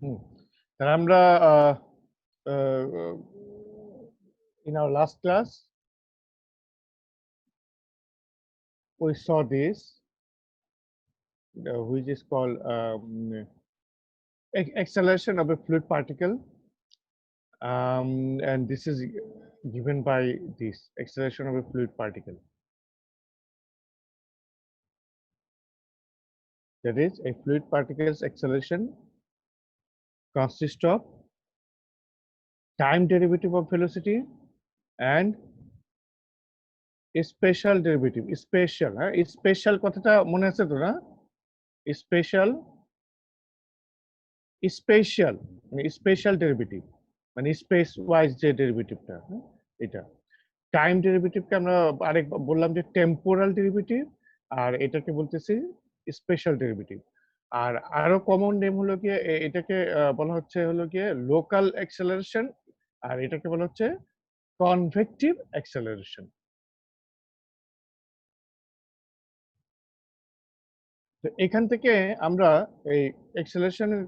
হুম। তাহলে আমরা in our last class we saw this which is called acceleration of a fluid particle, and this is given by this acceleration of a fluid particle. That is, a fluid particle's acceleration consists of time derivative of velocity and special derivative. Special, হ্যাঁ, special কথাটা মনে আছে তো না? Special, special মানে special derivative, মানে space wise যে ডেরিভেটিভটা, হ্যাঁ, এটা। টাইম ডেরিভেটিভকে আমরা আরেক বললাম যে টেম্পোরাল ডেরিভেটিভ, আর এটাকে বলতেছি স্পেশাল ডেরিভেটিভ। আর আরো কমন নেম হলো গিয়ে এটাকে বলা হচ্ছে হলো গিয়ে লোকাল অ্যাক্সেলারেশন, আর এটাকে বলা হচ্ছে কনভেক্টিভ অ্যাক্সেলারেশন। তো এখান থেকে আমরা এই অ্যাক্সেলারেশনের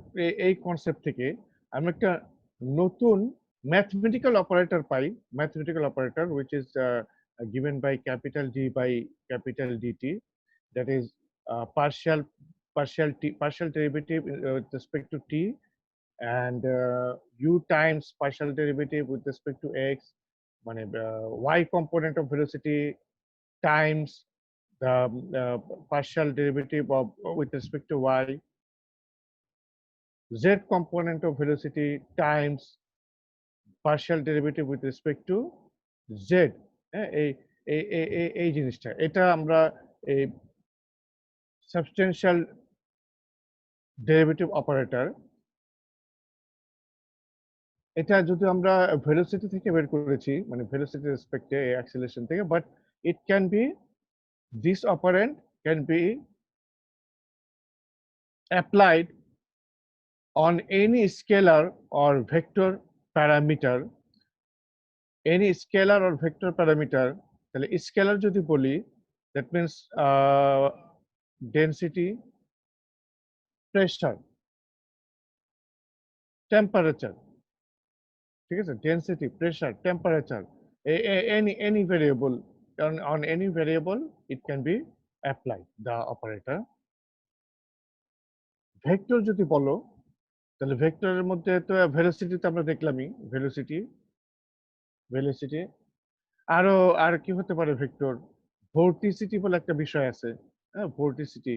এই কনসেপ্ট থেকে আমরা একটা নতুন mathematical operator pi. Mathematical operator which is given by capital D by capital DT, that is partial derivative with respect to t, and u times partial derivative with respect to x, মানে y component of velocity times the partial derivative of with respect to y, z component of velocity times partial derivative with respect to z। হ্যাঁ, এই জিনিসটা, এটা আমরা এই সাবস্টেনশিয়াল derivative operator, এটা যদি আমরা ভেলোসিটি থেকে বের করেছি, মানে ভেলোসিটি রেসপেক্টে অ্যাক্সিলারেশন থেকে, but it can be, this operant can be applied on any scalar or vector parameter, any scalar or vector parameter। তাহলে স্কেলার যদি বলি, that means density, pressure, temperature, ঠিক আছে? Density, pressure, temperature, any variable, on any variable it can be applied the operator। Vector যদি বলো, তাহলে ভেক্টরের মধ্যে তো ভেলোসিটি তো আমরা দেখলামই, ভেলোসিটি, ভেলোসিটি, আরো আর কি হতে পারে ভেক্টর? ভর্টিসিটি বলে একটা বিষয় আছে, হ্যাঁ, ভর্টিসিটি,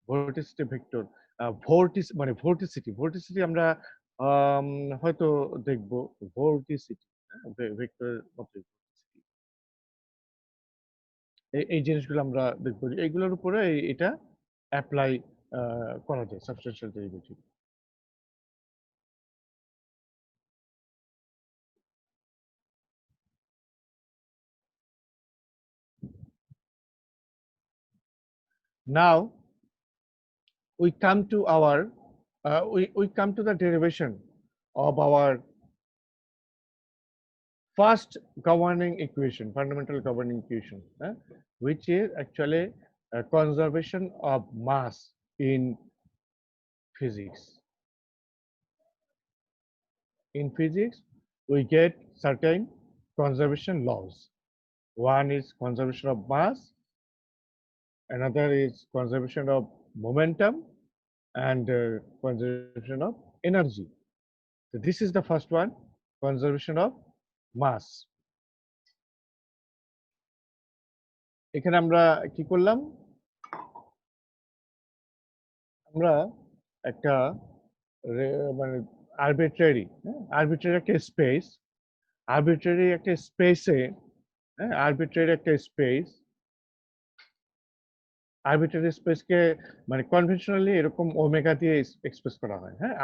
ভর্টিসিটি ভেক্টর। মানে ভর্টিসিটি, ভর্টিসিটি আমরা আম, হয়তো দেখবো ভর্টিসিটি, ভেক্টরের মধ্যে ভর্টিসিটি। এই জিনিসগুলো আমরা দেখবো, এইগুলোর উপরে এটা অ্যাপ্লাই করা যায় সাবস্টেনশিয়াল derivative. Now we come to our we come to the derivation of our first governing equation, fundamental governing equation, which is actually a conservation of mass in physics. In physics, we get certain conservation laws. One is conservation of mass, another is conservation of momentum, and conservation of energy. So this is the first one, conservation of mass। এখানে আমরা কি করলাম? আমরা একটা মানে arbitrary, arbitrary একটা space, arbitrary একটা স্পেসে, হ্যাঁ, আরবিট্রারি একটা স্পেস, আরবিট্রারি স্পেসকে মানে কনভেনশনালি এরকম ওমেগা দিয়ে এক্সপ্রেস করা হয়, হ্যাঁ,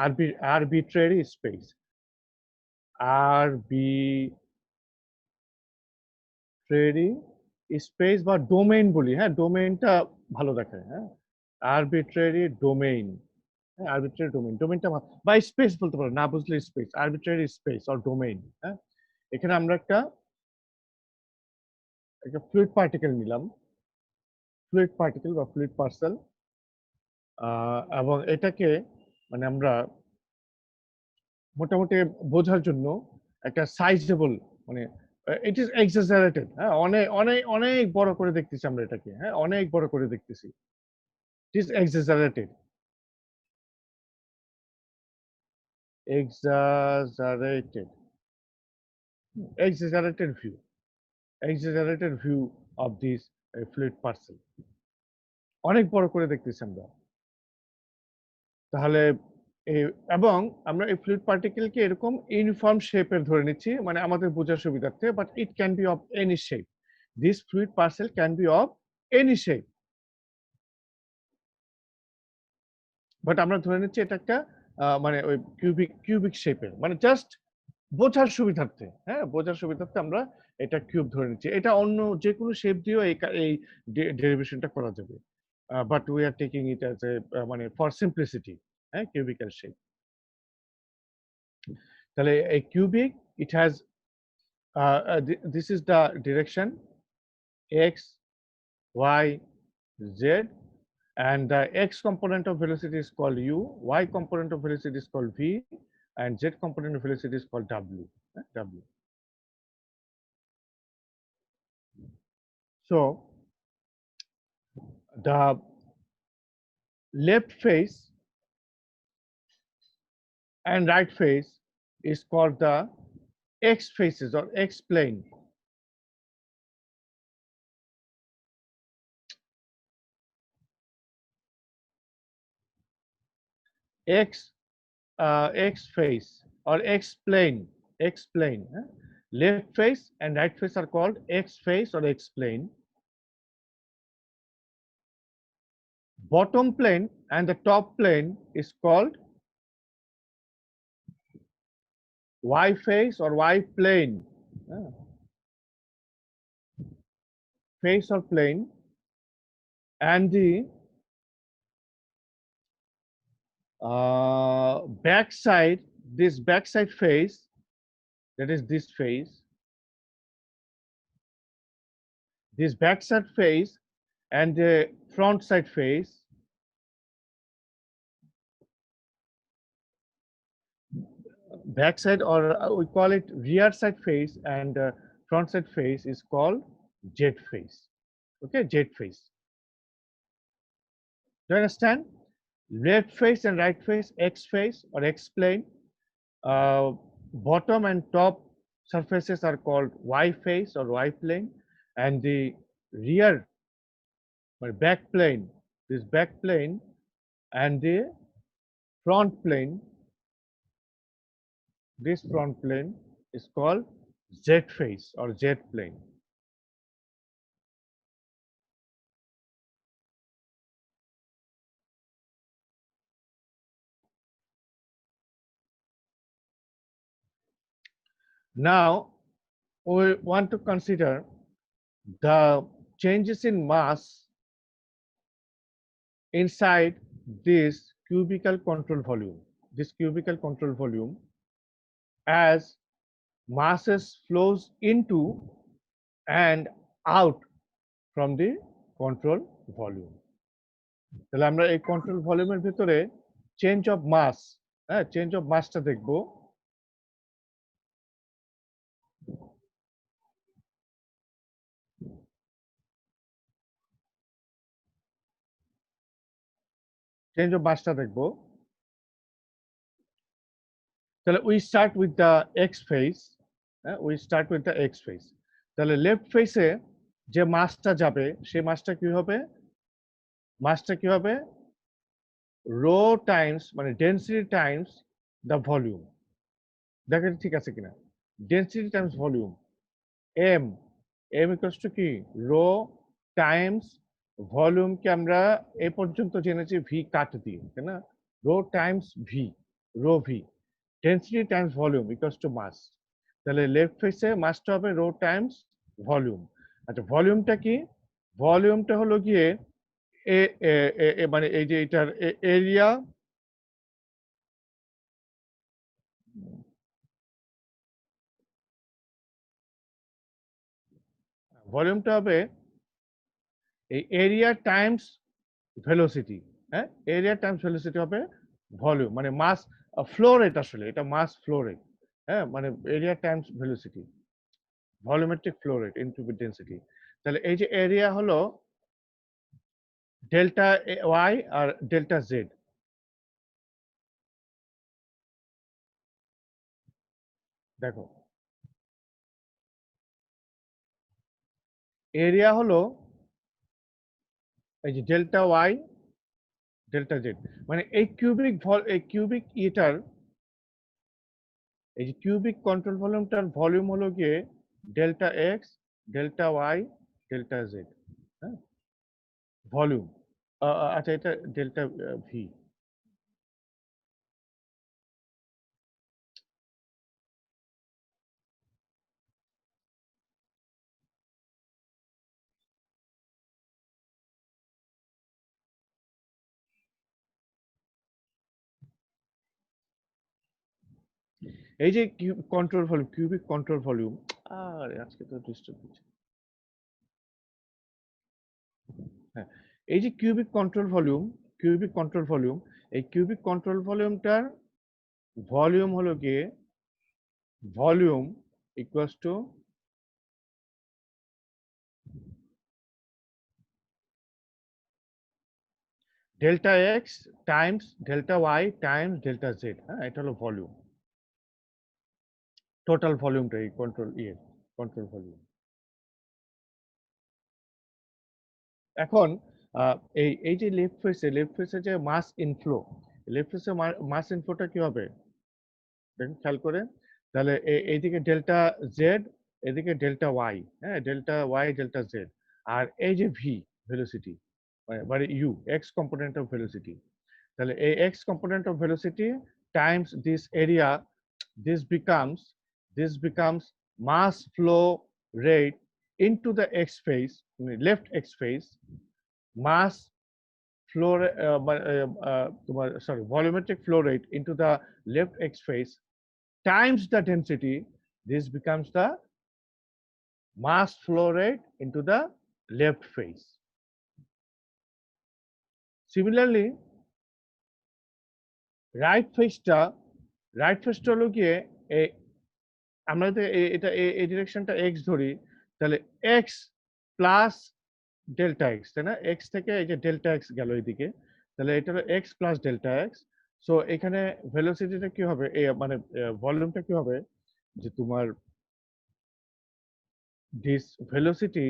আরবিট্রারি স্পেস, আরবিট্রারি স্পেস বা ডোমেইন বলি, হ্যাঁ, ডোমেইনটা ভালো দেখায়, হ্যাঁ, আরবিট্রারি ডোমেইন, হ্যাঁ, আরবিট্রারি ডোমেইন, ডোমেইনটা বা স্পেস বলতে পারো, না বুঝলে space, arbitrary space or domain. হ্যাঁ, এখানে আমরা একটা একটা ফ্লুইড পার্টিকেল নিলাম, ফ্লুইড পার্টিকেল বা ফ্লুইড পার্সেল, এবং এটাকে মানে আমরা মোটামুটি বোঝার জন্য একটা সাইজেবল মানে ইট ইজ এক্সাজারেটেড, হ্যাঁ, অনেক অনেক অনেক বড় করে দেখতেছি আমরা এটাকে, হ্যাঁ, অনেক বড় করে দেখতেছি। It is exaggerated, exaggerated exaggerated view, exaggerated view of this fluid parcel, অনেক বড় করে দেখতেছি আমরা। তাহলে এবং আমরা এই ফ্লুইড পার্টিকেলকে এরকম ইউনিফর্ম শেপের ধরে নিচ্ছি, মানে আমাদের বোঝার সুবিধার্থে, but it can be of any shape, this fluid parcel can be of any shape, but আমরা ধরে নিচ্ছি এটা একটা মানে ওই কিউবিক শেপের, মানে জাস্ট বোঝার সুবিধার্থে, হ্যাঁ, বোঝার সুবিধার্থে আমরা এটা কিউব ধরে নিচ্ছি। এটা অন্য যে কোনো শেপ দিয়েও এই ডেরিভেশনটা করা যাবে, but we are taking it as a মানে ফর সিম্পলিসিটি, হ্যাঁ, কিউবিক্যাল শেপ। তাহলে এই cubic, it has this is the direction x, y, z, and the x component of velocity is called u, y component of velocity is called v, and z component of velocity is called w. W. So the left face and right face is called the x faces or x plane. X face or x plane, x plane. Left face and right face are called x face or x plane. Bottom plane and the top plane is called y face or y plane. Face or plane, and the backside, this backside face, that is this face, this backside face and the front side face, backside, or we call it rear side face, and front side face is called Z face. Okay, Z face. Do you understand? Left face and right face, X face or X plane. Bottom and top surfaces are called Y face or Y plane, and the rear or back plane, this back plane, and the front plane, this front plane is called Z face or Z plane. Now we want to consider the changes in mass inside this cubical control volume, this cubical control volume, as masses flows into and out from the control volume. তাহলে আমরা এই control ভলিউমের ভিতরে change of mass, হ্যাঁ, change of মাসটা দেখবো। Change of মাসটা দেখবো। তাহলে we start with the x face, we start with the x face. তাহলে লেফট ফেসে যে মাসটা যাবে সেই মাসটা কি হবে? মাসটা কি হবে? রো টাইমস মানে ডেন্সিটি টাইমস দ্য ভলিউম। দেখেন ঠিক আছে কিনা? Density times volume, M, M equals to কি? রো টাইমস ভলিউমকে আমরা এ পর্যন্ত জেনেছি ভি কাট দিয়ে, তাই না? Rho times V, rho V, density times volume equals to mass. তাহলে লেফট ফেসে মাসটা হবে রো টাইমস ভলিউম। আচ্ছা, ভলিউমটা কি? ভলিউমটা হলো গিয়ে মানে এই যে এটার এরিয়া, ভলিউমটা হবে এই এরিয়া টাইমস ভেলোসিটি, হ্যাঁ, এরিয়া টাইমস ভেলোসিটি হবে ভলিউম, মানে মাস ফ্লো রেট, আসলে এটা মাস ফ্লো রেট, হ্যাঁ, মানে area Times velocity, volumetric flow rate into density. তাহলে এই যে এরিয়া হলো ডেল্টা ওয়াই আর ডেল্টা জেড। দেখো, এরিয়া হলো এই যে ডেল্টা ওয়াই ডেল্টা জেড, মানে এই কিউবিক ইটার, এই যে কিউবিক কন্ট্রোল ভলিউমটার ভলিউম হলো গিয়ে delta X delta Y delta Z, হ্যাঁ, ভলিউম। আচ্ছা, এটা ডেল্টা ভি। এই যে control volume, cubic control volume, আর আজকে তো ডিস্টার্ব হচ্ছে। হ্যাঁ, এই যে cubic control volume, cubic control volume, এই কিউবিক কন্ট্রোল ভলিউমটার ভলিউম হলো গিয়ে volume equals to delta X times delta Y times delta Z. হ্যাঁ, এটা হলো ভলিউম, টোটাল ভলিউমটা এই কন্ট্রোল ভলিউম। এখন এই এই যে লেফট ফেসে যে মাস ইনফ্লো, লেফট ফেসে মাস ইনফ্লোটা কি হবে দেখুন খেয়াল করে। তাহলে এইদিকে ডেল্টা জেড, এদিকে ডেল্টা ওয়াই, হ্যাঁ, ডেল্টা ওয়াই ডেল্টা জেড, আর এই যে ভি ভেলোসিটি, মানে U X component of velocity. তাহলে এই X component of velocity times this area, this becomes this becomes mass flow rate into the x phase, left x phase, mass flow sorry, volumetric flow rate into the left x phase times the density. This becomes the mass flow rate into the left phase. Similarly, right phase-টা হলো গিয়ে আমরা যদি এটা এই ডিরেকশনটা x ধরি, তাহলে x plus delta x, তাই না? এক্স থেকে এই যে ডেল্টা এক্স গেল এইদিকে, তাহলে এটা হলো x plus delta x. So এখানে ভেলোসিটিটা কি হবে, মানে ভলিউমটা কি হবে, যে তোমার this velocity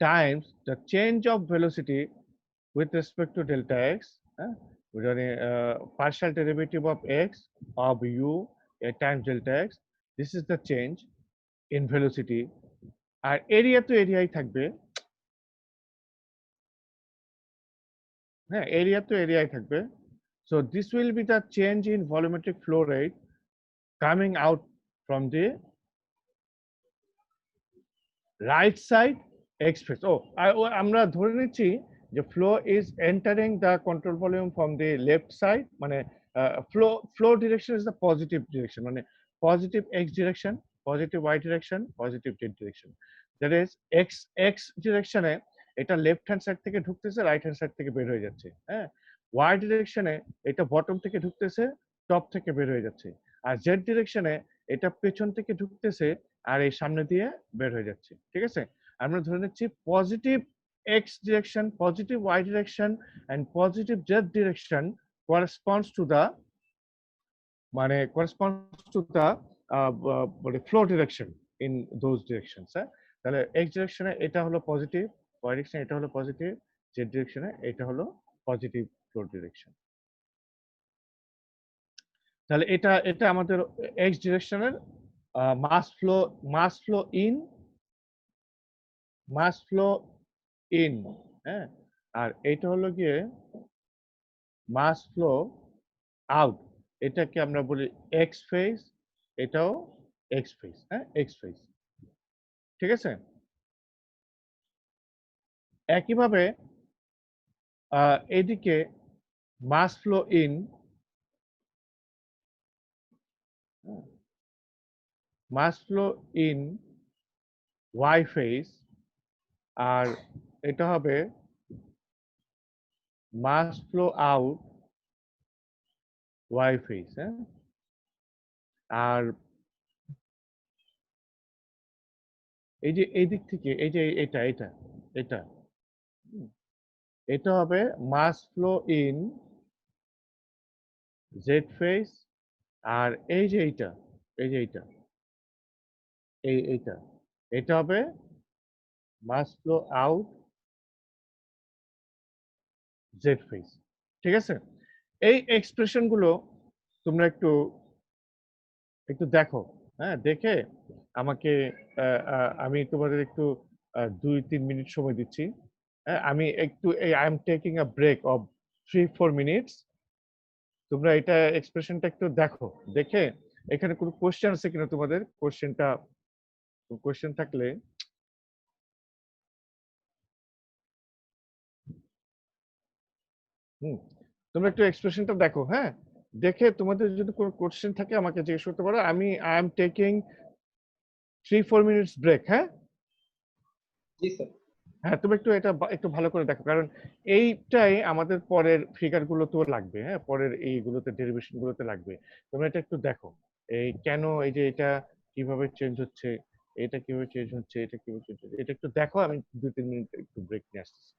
Times the change of velocity with respect to delta x, মানে partial derivative of x of u times delta x. This is the change in velocity. আর এরিয়া তো এরিয়াই থাকবে, হ্যাঁ, এরিয়া তো এরিয়াই থাকবে। So this will be the change in volumetric flow rate coming out from the right side x phase. আমরা ধরে নিচ্ছি যে flow is entering the control volume from the left side, মানে flow direction is the positive direction, মানে positive X direction, positive Y direction, positive Z direction. That is X X ডিরেকশনে এটা left hand side থেকে ঢুকতেছে, right hand side থেকে বের হয়ে যাচ্ছে, হ্যাঁ। ওয়াই ডিরেকশনে এটা বটম থেকে ঢুকতেছে, টপ থেকে বের হয়ে যাচ্ছে। আর জেড ডিরেকশনে এটা পেছন থেকে ঢুকতেছে আর এই সামনে দিয়ে বের হয়ে যাচ্ছে, ঠিক আছে। আমরা ধরে নিচ্ছি positive X direction, positive Y direction and positive Z direction corresponds to the মানে flow direction in those directions, হ্যাঁ। তাহলে এক্স ডিরেকশনে এটা হলো পজিটিভ, ওয়াই ডিরেকশনে এটা হলো পজিটিভ, জেড ডিরেকশনে এটা হলো পজিটিভ ফ্লো ডিরেকশন। তাহলে এটা এটা আমাদের এক্স ডিরেকশনের mass flow, mass flow in, mass flow in, হ্যাঁ। আর এটা হলো গিয়ে মাস ফ্লো আউট, এটাকে আমরা বলি এক্স ফেজ, এটাও এক্স ফেজ, হ্যাঁ, এক্স ফেজ, ঠিক আছে। একইভাবে এদিকে mass flow in, mass flow in Y face, আর এটা হবে mass flow out Y face, হ্যাঁ। আর এই যে এই দিক থেকে এই যে এটা এটা এটা হুম, এটা হবে mass flow in Z face. আর এই যে এইটা এই যে এইটা এইটা এটা হবে mass flow out Z face. ঠিক আছে, এই এক্সপ্রেশন গুলো তোমরা একটু একটু দেখো, হ্যাঁ। দেখে আমাকে আমি তোমাদের একটু 2-3 মিনিট সময় দিচ্ছি। হ্যাঁ, আমি একটু এই I am taking a break of 3-4 minutes. তোমরা এটা এক্সপ্রেশনটা একটু দেখো, দেখে এখানে কোনো কোশ্চেন আছে কিনা তোমাদের, কোশ্চেন থাকলে হুম, তোমরা একটু এক্সপ্রেশনটা দেখো, হ্যাঁ। দেখে তোমাদের যদি কোনো কোশ্চেন থাকে আমাকে জিজ্ঞেস করতে পারো। I am taking 3-4 minutes break, হ্যাঁ। জি স্যার। হ্যাঁ, তুমি একটু এটা একটু ভালো করে দেখো, কারণ এইটাই আমাদের পরের ফিগার গুলোতেও লাগবে, হ্যাঁ। পরের এইগুলোতে ডেরিভেশন গুলোতে লাগবে। তোমরা এটা একটু দেখো, এই কেন এই যে এটা কিভাবে চেঞ্জ হচ্ছে, এটা কিভাবে চেঞ্জ হচ্ছে, এটা কিভাবে চেঞ্জ হচ্ছে, এটা একটু দেখো। আমি 2-3 মিনিট একটু ব্রেক নিয়ে আসতেছি।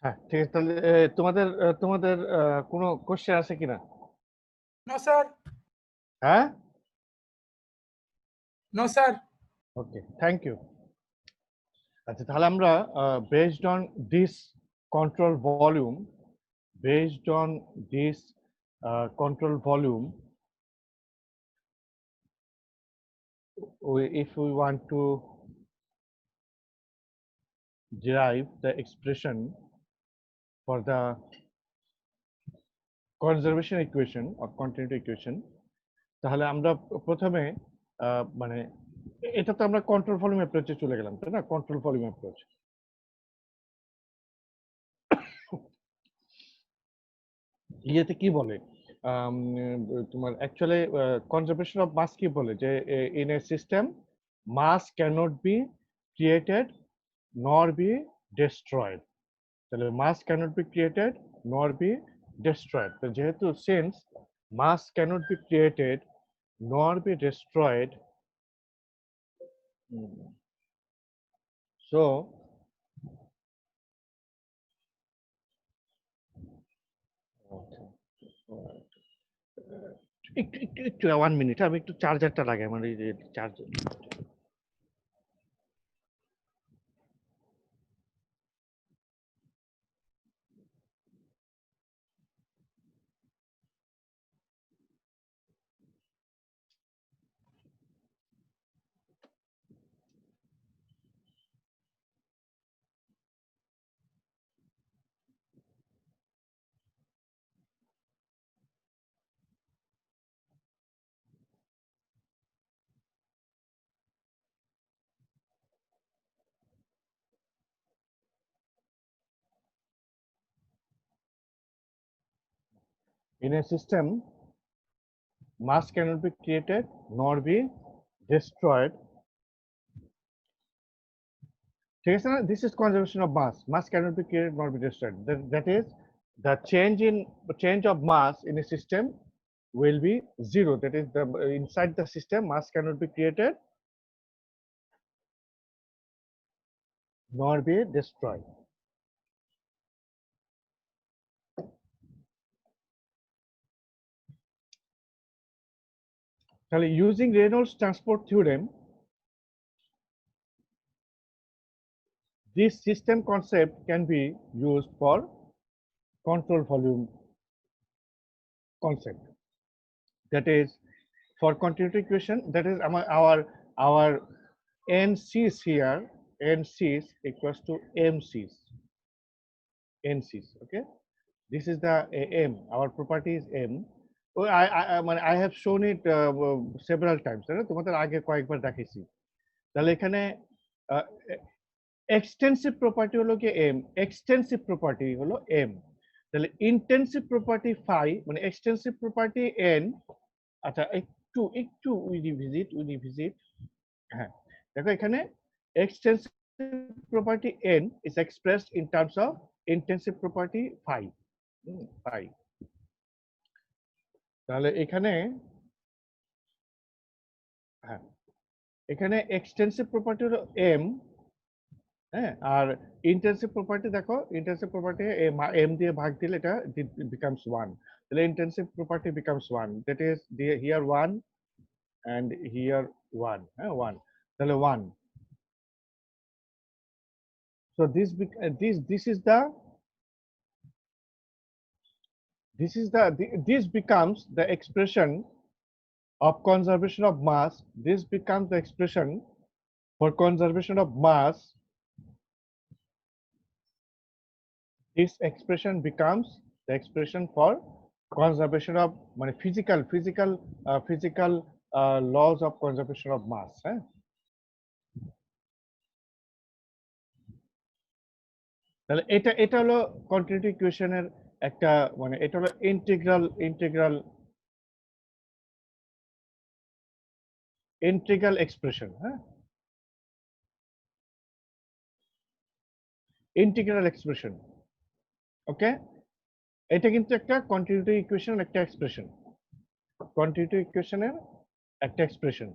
হ্যাঁ, ঠিক আছে। তাহলে তোমাদের তোমাদের কোনো কোশ্চেন আছে কিনা? No, sir. হ্যাঁ, No, sir. Okay, thank you. আচ্ছা, তাহলে আমরা based on this control volume, based on this control volume, if we want to derive the expression for the conservation equation or continuity equation, তাহলে আমরা প্রথমে মানে এটা তো আমরা কন্ট্রোল ভলিউম অ্যাপ্রোচে চলে গেলাম, তাই না? Control volume approach. ইয়েতে কি বলে তোমার অ্যাকচুয়ালি কনজারভেশন অফ মাস কি বলে যে in a system mass cannot be created nor be destroyed. তাহলে mass cannot be created nor be destroyed, তো যেহেতু since mass cannot be created nor be destroyed, so একটু একটু একটু 1 মিনিট, আমি একটু চার্জারটা লাগাই, মানে charger. In a system, mass cannot be created nor be destroyed. ঠিক আছে না? This is conservation of mass. Mass cannot be created nor be destroyed. That is, the change of mass in a system will be zero. That is, the inside the system mass cannot be created nor be destroyed. তাহলে using Reynolds transport theorem, this system concept can be used for control volume concept. That is, for continuity equation, that is our NCs here, NCs equals to MCs, NCs. Okay, this is the M. Our property is M. Oh, I have shown it several times. তোমাদের আগে কয়েকবার দেখাইছি। তাহলে এখানে extensive property হলো কি M, extensive property হলো M. তাহলে ইন্টেন্সিভ প্রপার্টি ফাই, মানে এক্সটেন্সিভ প্রপার্টি এন। আচ্ছা, একটু একটু উই রিভিজিট। হ্যাঁ, দেখো এখানে extensive property N is expressed in terms of intensive property phi, phi. তাহলে এখানে হ্যাঁ, এখানে এক্সটেন্সিভ প্রপার্টি হলো এম, হ্যাঁ, আর ইন্টেন্সিভ প্রপার্টি দেখো, ইন্টেন্সিভ প্রপার্টি এম দিয়ে ভাগ দিলে এটা বিকামস 1। তাহলে intensive property becomes 1, that is here 1 and here 1, 1, তাহলে 1। So this becomes the expression of conservation of mass. This becomes the expression for conservation of mass. This expression becomes the expression for conservation of physical laws of conservation of mass. তাহলে এটা হলো continuity ইকুয়েশনের একটা, মানে এটা হলো integral expression. হ্যাঁ, integral expression. ওকে, এটা কিন্তু একটা কন্টিনিউটি ইকুয়েশনের একটা এক্সপ্রেশন, কন্টিনিউটি ইকুয়েশনের একটা এক্সপ্রেশন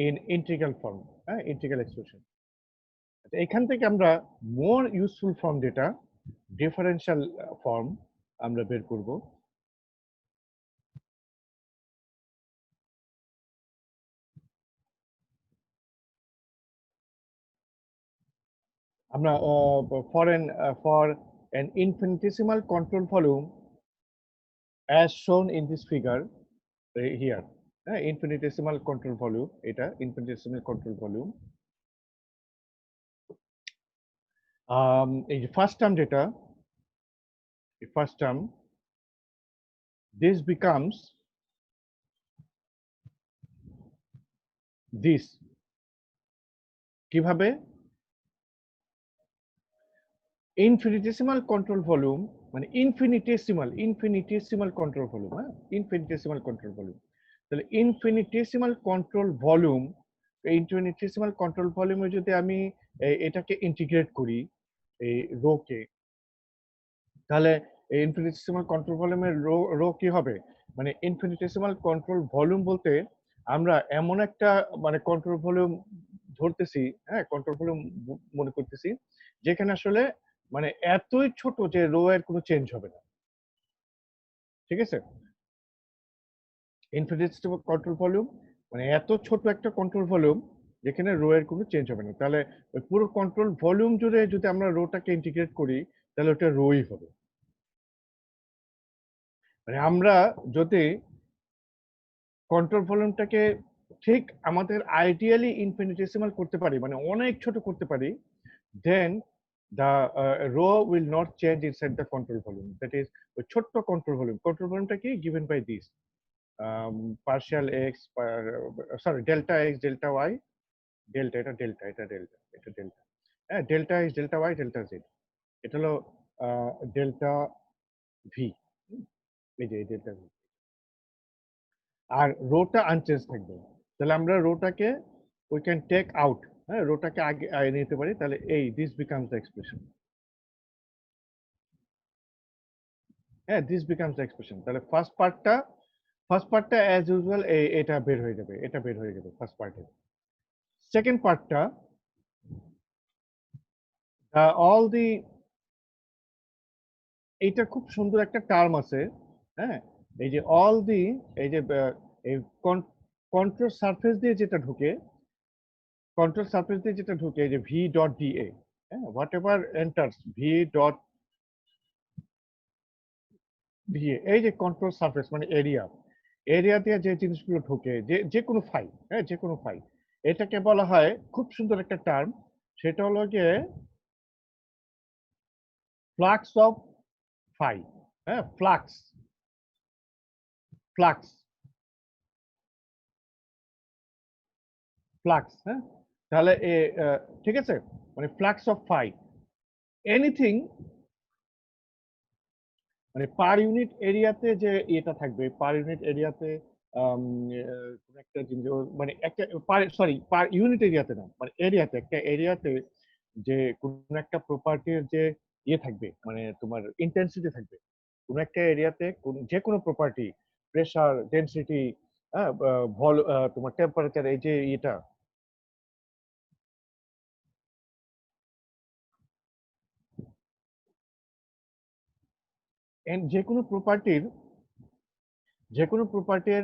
ইন ইন্টিগ্রাল ফর্ম। হ্যাঁ, ইন্টিগ্রাল এক্সপ্রেশন। এখান থেকে আমরা মোর ইউজফুল ফর্ম যেটা, ডিফারেনশিয়াল ফর্ম আমরা বের করব। আমরা for an infinitesimal control volume as shown in this figure here, infinitesimal control volume, এটা infinitesimal control volume, এই যে ফার্স্ট টার্ম যেটা, first term, this becomes this, কিভাবে? ইনফিনিটেসিমাল কন্ট্রোল ভলিউম মানে ইনফিনিটেসিমাল কন্ট্রোল ভলিউম, হ্যাঁ, ইনফিনিটেসিমাল কন্ট্রোল ভলিউম। তাহলে ইনফিনিটেসিমাল কন্ট্রোল ভলিউম, এই ইনফিনিটেসিমাল control ভলিউমে যদি আমি এটাকে ইন্টিগ্রেট করি এই রোকে, তাহলে এই ইনফিনিটেসিমাল কন্ট্রোল ভলিউমের রো কি হবে? মানে ইনফিনিটেসিমাল কন্ট্রোল ভলিউম বলতে আমরা এমন একটা মানে কন্ট্রোল ভলিউম ধরতেছি, হ্যাঁ, কন্ট্রোল ভলিউম মনে করতেছি যেখানে আসলে মানে এতই ছোট যে রো এর কোনো চেঞ্জ হবে না, ঠিক আছে? ইনফিনিটেসিমাল কন্ট্রোল ভলিউম মানে এত ছোট একটা কন্ট্রোল ভলিউম যেখানে রো এর কোনো চেঞ্জ হবে না। তাহলে ওই পুরো কন্ট্রোল ভলিউম জুড়ে যদি আমরা রোটাকে ইন্টিগ্রেট করি তাহলে ওটা রোই হবে। মানে আমরা যদি কন্ট্রোল ভলিউমটাকে ঠিক আমাদের আইডিয়ালি ইনফিনিটেসিমাল করতে পারি, মানে অনেক ছোট করতে পারি, then the row will not change inside the control volume. That is, ওই ছোট্ট কন্ট্রোল ভলিউম, কন্ট্রোল ভলিউমটা কি given by this partial x, sorry, delta x, delta y, delta, এটা delta, এটা delta, এটা delta, হ্যাঁ, delta x, delta y, delta z, এটা হলো delta v, এই যে delta v, আর রোটা আনচেঞ্জ থাকবে। তাহলে আমরা রোটাকে উই ক্যান টেক আউট, হ্যাঁ, রোটাকে আগে নিতে পারি, তাহলে এই দিস বিকামস দ্য এক্সপ্রেশন, হ্যাঁ, দিস বিকামস দ্য এক্সপ্রেশন। তাহলে ফার্স্ট পার্টটা অ্যাজ ইউজুয়াল এটা বের হয়ে যাবে, এটা বের হয়ে যাবে ফার্স্ট পার্টে। সেকেন্ড পার্টটা অল দি, এইটা খুব সুন্দর একটা টার্ম আছে, হ্যাঁ, এই যে অল দি, এই যে এই কন্ট্রোল সারফেস দিয়ে যেটা ঢুকে, কন্ট্রোল সারফেস দিয়ে যেটা ঢুকে, এই যে ভি ডট ডিএ, হ্যাঁ, what ever enters V dot DA, এই যে কন্ট্রোল সারফেস মানে এরিয়া, এরিয়া দিয়ে যে জিনিসগুলো ঢোকে, যে যে কোনো ফাই, হ্যাঁ, যে কোনো ফাই, এটাকে বলা হয় খুব সুন্দর একটা টার্ম, সেটা হলো গিয়ে ফ্লাক্স অফ ফাই, হ্যাঁ, ফ্লাক্স, ফ্লাক্স, ফ্লাক্স, হ্যাঁ, তাহলে ঠিক আছে, মানে ফ্লাক্স অফ ফাই, এনিথিং মানে পার ইউনিট এরিয়াতে যে এটা থাকবে, পার ইউনিট এরিয়াতে কোন একটা জিনিস মানে একটা সরি পার ইউনিট এরিয়াতে না, মানে এরিয়াতে, একটা এরিয়াতে যে কোন একটা প্রপার্টির যে ইয়ে থাকবে, মানে তোমার ইন্টেন্সিটি থাকবে কোন একটা এরিয়াতে, যে কোনো প্রপার্টি, প্রেসার, ডেনসিটি, হ্যাঁ, তোমার টেম্পারেচার, এই যে এটা, যে কোনো প্রপার্টির, যে কোনো প্রপার্টির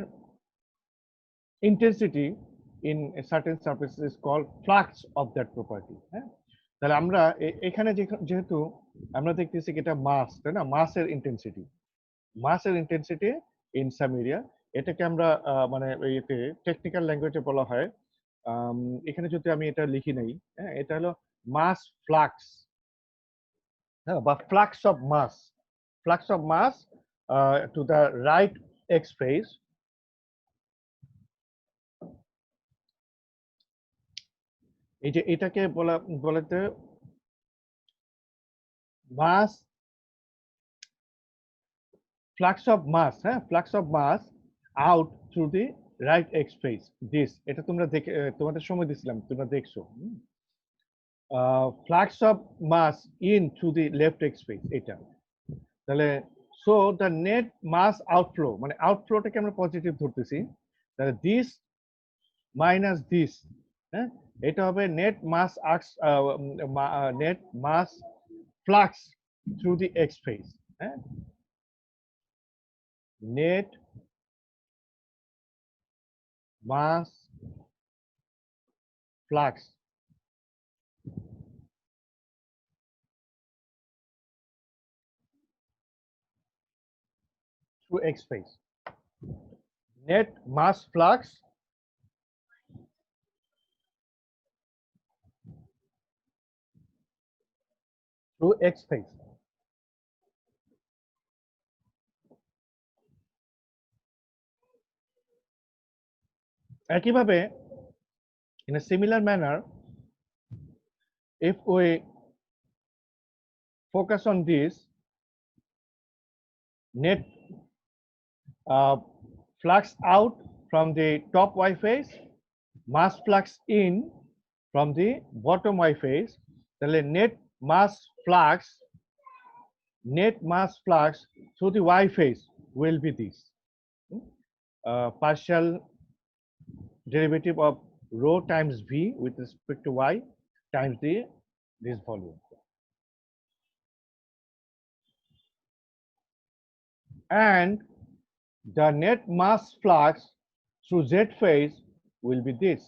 intensity in a certain surface is called flux of that property, হ্যাঁ। তাহলে আমরা এখানে যেহেতু আমরা দেখতেছি কি এটা মাস, তাই না, মাসের ইন্টেন্সিটি ইন সাম এরিয়া, এটাকে আমরা মানে এতে টেকনিক্যাল ল্যাঙ্গুয়েজে বলা হয়, এখানে যদি আমি এটা লিখি নাই, হ্যাঁ, এটা হলো মাস ফ্লাক্স, হ্যাঁ, বা flux of mass to the right X face, এই যে এটাকে বলাতে মাস, ফ্লাক্স অফ মাস, হ্যাঁ, flux of mass out through the right X face, this, এটা তোমরা দেখে তোমাদের সময় দিছিলাম, তোমরা দেখছো, flux of mass in through the left X face, এটা, তাহলে so the net mass outflow, মানে আউটফ্লোটাকে আমরা পজিটিভ ধরতেছি, তাহলে দিস মাইনাস দিস, হ্যাঁ, এটা হবে net mass flux through the x phase. Net mass flux through x phase. Net mass flux through x phase. একইভাবে, in a similar manner, if we focus on this net flux out from the top y phase, mass flux in from the bottom y phase, তাহলে net mass flux through the y phase will be this partial derivative of rho times v with respect to y times this volume. And the net mass flux through z phase will be this.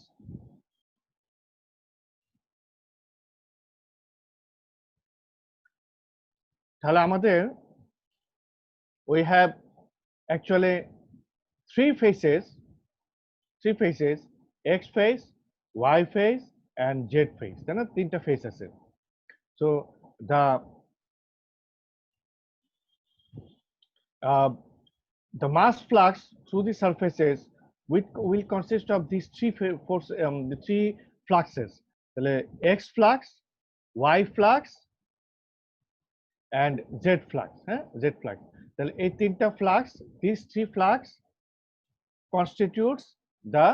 তাহলে আমাদের we have actually three phases, x phase, y phase and z phase. তাই না, তিনটা phase আছে. So the mass flux through the surfaces will consist of these the three fluxes. তাহলে x flux, y flux and z flux. Z flux. তাহলে এই তিনটা flux, these three flux constitutes the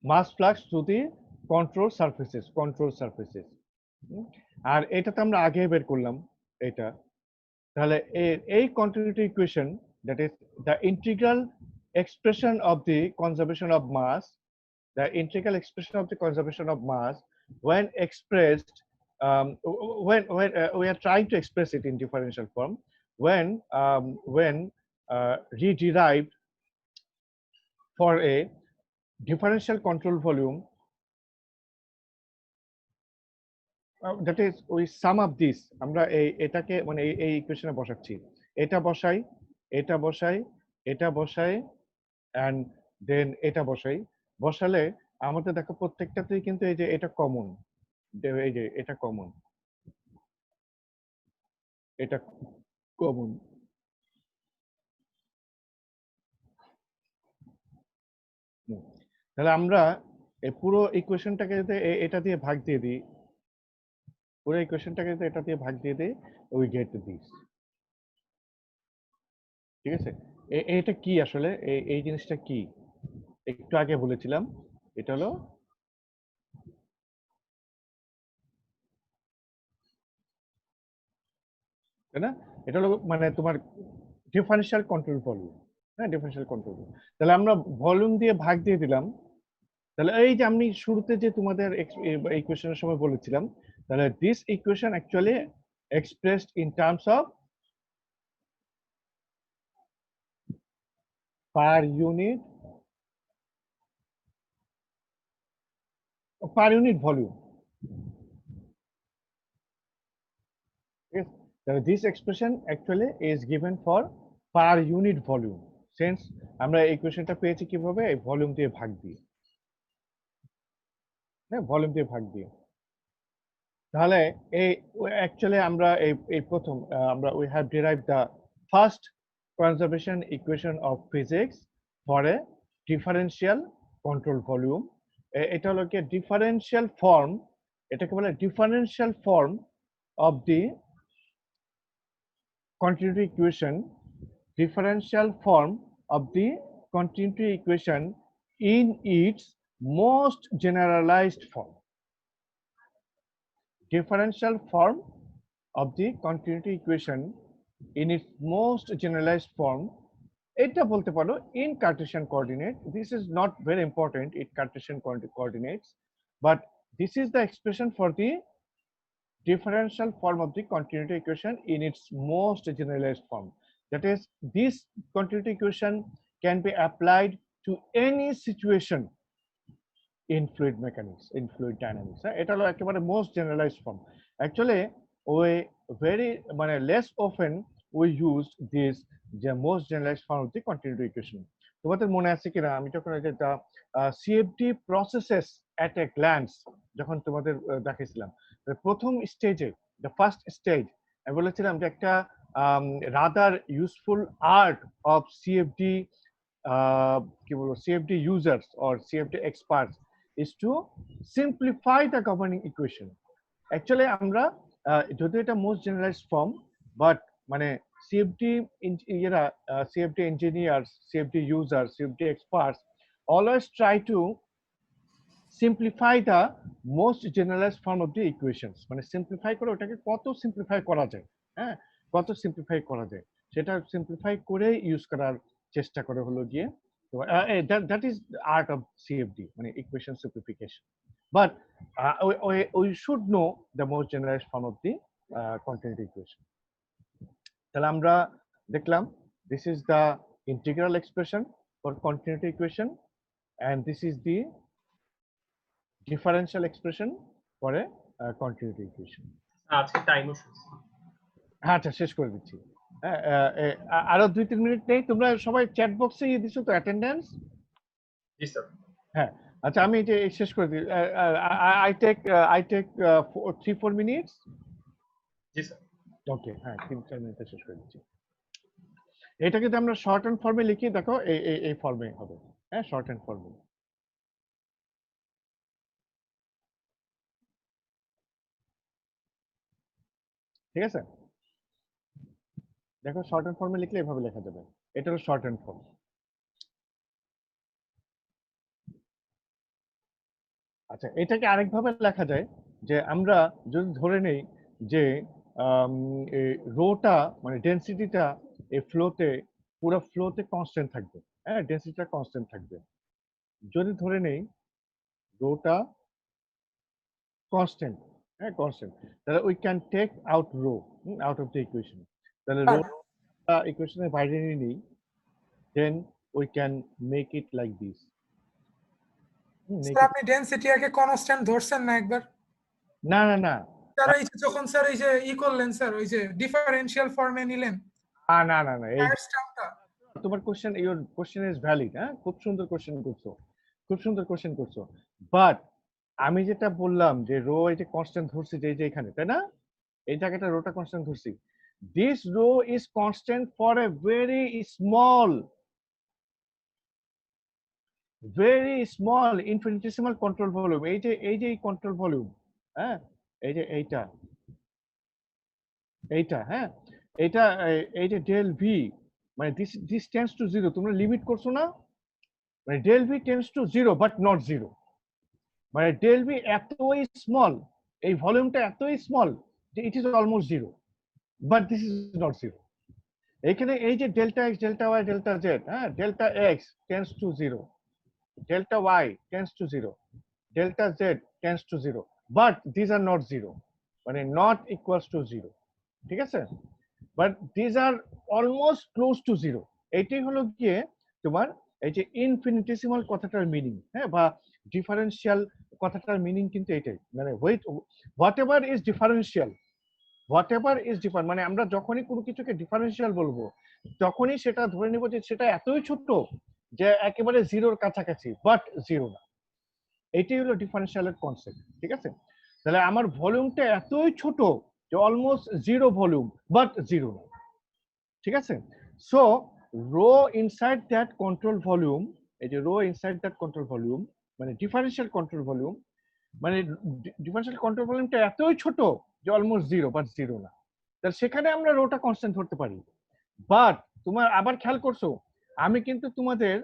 mass flux to the control surfaces. আর এটা তো আমরা আগে বের করলাম এটা। তাহলে এই continuity equation, that is the integral expression of the conservation of mass, when expressed when we are trying to express it in differential form, when re-derived for a differential control volume, that is we sum up this, আমরা এটাকে মানে এই ইকুয়েশনে বসাচ্ছি, এটা বসাই and then এটা বসালে আমাদের দেখো প্রত্যেকটাতেই কিন্তু এই যে এটা কমন, এই যে এটা কমন, তাহলে আমরা এই পুরো ইকুয়েশনটাকে যদি এটা দিয়ে ভাগ দিয়ে দিই, we get this. ঠিক আছে, এটা কি আসলে, এই জিনিসটা কি একটু আগে বলেছিলাম, এটা হলো তাই না, এটা হলো মানে তোমার ডিফারেনশিয়াল কন্ট্রোল ভলিউম। হ্যাঁ, ডিফারেনশিয়াল কন্ট্রোল ভলিউম। তাহলে আমরা ভলিউম দিয়ে ভাগ দিয়ে দিলাম। তাহলে এই যে আমি শুরুতে যে তোমাদের ইকুয়েশনের সময় বলেছিলাম, তাহলে this equation actually expressed in terms of per unit volume. Yes, this expression actually is given for per unit volume. Since আমরা এই ইকুয়েশনটা পেয়েছি কিভাবে, এই ভলিউম দিয়ে ভাগ দিয়ে, হ্যাঁ ভলিউম দিয়ে ভাগ দিয়ে। তাহলে এই অ্যাকচুয়ালি আমরা এই প্রথম আমরা we have derived the first conservation equation of physics for a differential control volume. এটা হলো কি ডিফারেনশিয়াল ফর্ম, এটাকে বলে differential form of the continuity equation, in its most generalized form. Differential form of the continuity equation in its most generalized form, এটা বলতে পারো in Cartesian coordinate. This is not very important in Cartesian coordinates, but this is the expression for the differential form of the continuity equation in its most generalized form. That is, this continuity equation can be applied to any situation in fluid mechanics, in fluid dynamics. এটা হলো একেবারে most generalized form. Actually, we very মানে less often we use this the most generalized form of the continuity equation. তোমাদের মনে আছে কিনা আমি যখন এটা CFD processes at a glance যখন তোমাদের দেখাইছিলাম প্রথম স্টেজে the first stage আমি বলেছিলাম যে একটা rather useful art of CFD কি বলবো CFD users or CFD experts is to simplify the governing equation. Actually আমরা যদি এটা most generalized form but মানে CFD এরা CFD engineers, CFD users, CFD experts always try to simplify the most generalized form of the equations. মানে simplify করে ওটাকে কত simplify করা যায়, হ্যাঁ কত simplify করা যায় সেটা simplify করে ইউজ করার চেষ্টা করে হলো গিয়ে that is the art of CFD মানে equation simplification. But we should know the most generalized form of the continuity equation. তাহলে আমরা দেখলাম this is the integral expression for continuity equation and this is the differential expression for a continuity equation. আজকে টাইমও শেষ। আচ্ছা শেষ করে দিচ্ছি। আরো 2-3 মিনিট নেই, তোমরা সবাই চ্যাট বক্সে দিছো তো অ্যাটেন্ডেন্স? জি স্যার। হ্যাঁ আচ্ছা আমি এটা শেষ করে দিই। I take 3-4 minutes. জি স্যার। ওকে হ্যাঁ 3-4 মিনিটে শেষ করে দিচ্ছি। এটা কিন্তু আমরা শর্ট হ্যান্ড ফর্মে লিখি, দেখো এই ফর্মে হবে, হ্যাঁ শর্ট হ্যান্ড ফর্মে। ঠিক আছে, দেখো শর্ট হ্যান্ড ফর্মে লিখলে এভাবে লেখা যাবে, এটা হলো শর্ট হ্যান্ড ফর্ম। আচ্ছা এটাকে আরেকভাবে লেখা যায় যে আমরা যদি ধরে নেই যে রোটা মানে ডেনসিটিটা এই ফ্লোতে পুরো ফ্লোতে কনস্ট্যান্ট থাকবে, হ্যাঁ ডেনসিটিটা কনস্ট্যান্ট থাকবে। যদি ধরে নেই রোটা কনস্ট্যান্ট, হ্যাঁ কনস্ট্যান্ট, তাহলে we can take out rho out of the equation. তাহলে রো ইকুয়েশনের বাইরে নিয়ে নিই, then we can make it like this. Sir আপনি ডেনসিটিকে কনস্ট্যান্ট ধরছেন না একবার? না না না স্যার এই যে যখন স্যার এই যে করলেন স্যার ওই যে ডিফারেনশিয়াল ফর্মে নিলেন না না না এই স্টাফটা তোমার question, your question is valid, হ্যাঁ খুব সুন্দর কোশ্চেন করছো, খুব সুন্দর কোশ্চেন করছো, বাট আমি যেটা বললাম যে রো এটা কনস্ট্যান্ট ধরছি যে এখানে, তাই না, এই জায়গাটা রোটা কনস্ট্যান্ট ধরছি, this rho is constant for a very small infinitesimal control volume. এই যে কন্ট্রোল ভলিউম, হ্যাঁ এই যে এইটা হ্যাঁ এইটা এই যে ডেল ভি মানে দিস টেন্ডস টু জিরো, তোমরা লিমিট করছো না, মানে del V tends to zero but not zero, মানে ডেল ভি এতই স্মল, এই ভলিউমটা এতই স্মল যে it is almost zero but this is not zero. এখানে এই যে delta X, delta Y, delta Z, হ্যাঁ delta X tends to zero, delta y tends to 0, delta z tends to 0, but these are not 0, মানে not equals to 0, ঠিক আছে, but these are almost close to 0। এটাই হলো গিয়ে তোমার এই যে ইনফিনিটেসিমাল কথাটার মিনিং, হ্যাঁ বা ডিফারেন্সিয়াল কথাটার মিনিং কিন্তু এটাই, মানে হোয়াটএভার ইজ ডিফারেন্সিয়াল, মানে আমরা যখনই কোনো কিছুকে ডিফারেন্সিয়াল বলবো তখনই সেটা ধরে নিব যে সেটা এতই ছোট যে একেবারে জিরোর কাছাকাছি বাট জিরো না, এটাই হলো ডিফারেন্সিয়ালের কনসেপ্ট। ঠিক আছে, তাহলে আমার ভলিউমটা এতই ছোট যে almost zero volume but zero না, ঠিক আছে। So rho inside that control volume, এই যে rho inside that control volume মানে ডিফারেন্সিয়াল কন্ট্রোল ভলিউম, মানে ডিফারেন্সিয়াল কন্ট্রোল ভলিউমটা এতই ছোট যে অলমোস্ট জিরো বাট জিরো না, তাহলে সেখানে আমরা রোটা কনস্ট্যান্ট ধরতে পারি। বাট তোমার আবার খেয়াল করছো আমি কিন্তু তোমাদের